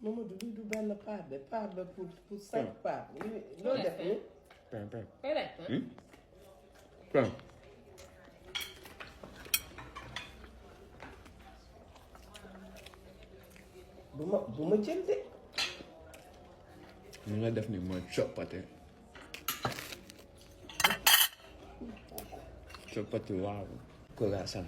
Mamadou lii du benn part de pour 5 parts. loolu def ni. pain. bu ma jël de. li nga def ni mooy coppate. coppate waaw. Kolaasal.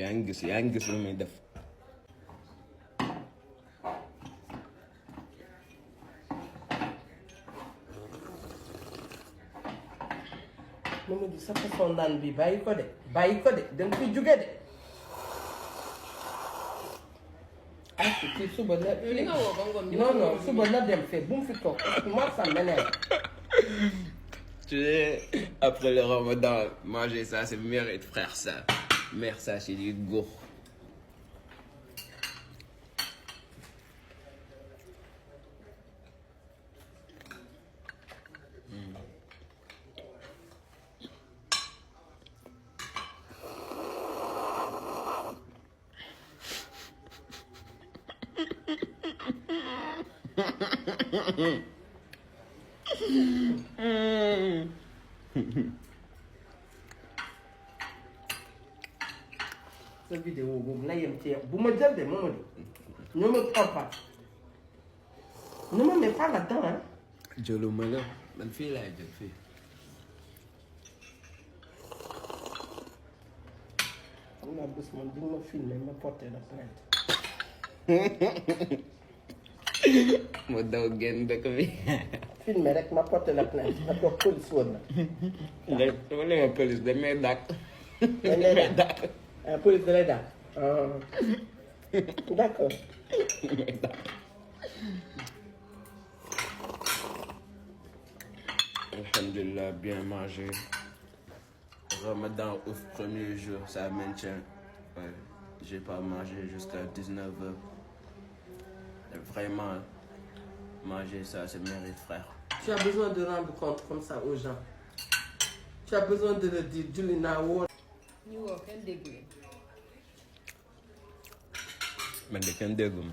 yaa ngi gis lu muy def. Mamadou sa façon naan bi bàyyi ko de danga fi jóge de. ah kii suba la. li nga woo ba ngoon bi non suba la dem fee bu mu fi toog moi ça m'énerve. Tu sais, après le Ramadan, manger ça, c'est mérite, frère, ça. Mère, ça, c'est du goût. sa vidéo boobu na yem ci yow bu ma jël de Mamadou ne me prends pas ne me mets pas là-dedans hein. jëluma la man fii laay jël fii. xam naa bés man di nga ma filmer ma porté la plainte. ma daw génn dëkk bi. filmer rek ma porté la plainte ma toog police woon na. dama ne ma police dañ may dàq. dañ lay dàq ah police da lay dàq. D'accord. Alhamdulillah, bien mangé. Ramadan ouf, premier jour, ça maintient. Ouais, j'ai pas mangé jusqu'à 19h. Vraiment, manger ça, c'est mérite, frère. Tu as besoin de rendre compte comme ça aux gens. Tu as besoin de le dire julli naa woor. ñu woo kenn dégg leen. Man de kenn dégguma.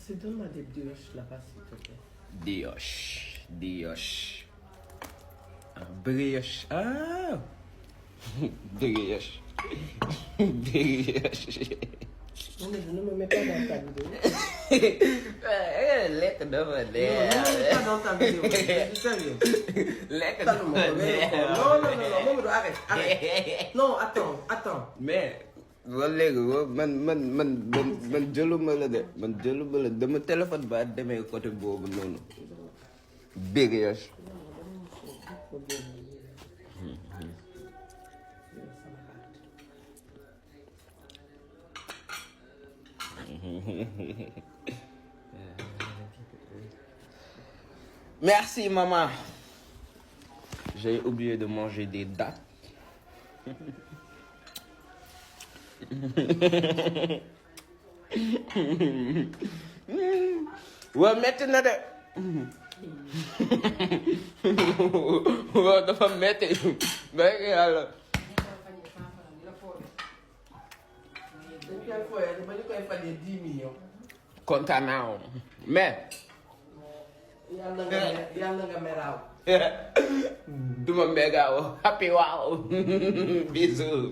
Donne-moi des brioches là-bas s'il te plaît. Brioche. Ah, brioche. Ah. Brioche. Mamadou, ne me mets pas dans ta vidéo. Lekk dafa Non, dee. ne me mets pas dans ta vidéo. Je suis sérieux. Lekk Calme-moi. dafa dee. Non, Mamadou, arrête. Non, attends. Mais ba léegi man jëluma la de dama téléphone ba demee côté boobu noonu. Brioche. Merci maman. J'ai oublié de manger des dattes. Waa metti na de. Waa dafa metti. Bëgg yàlla. dañ koy foyee ba ñu koy fajee 10 millions. Kontaan naa mais. yàlla nga meraaw. Duma mbégaaw happy waaw. Bisous.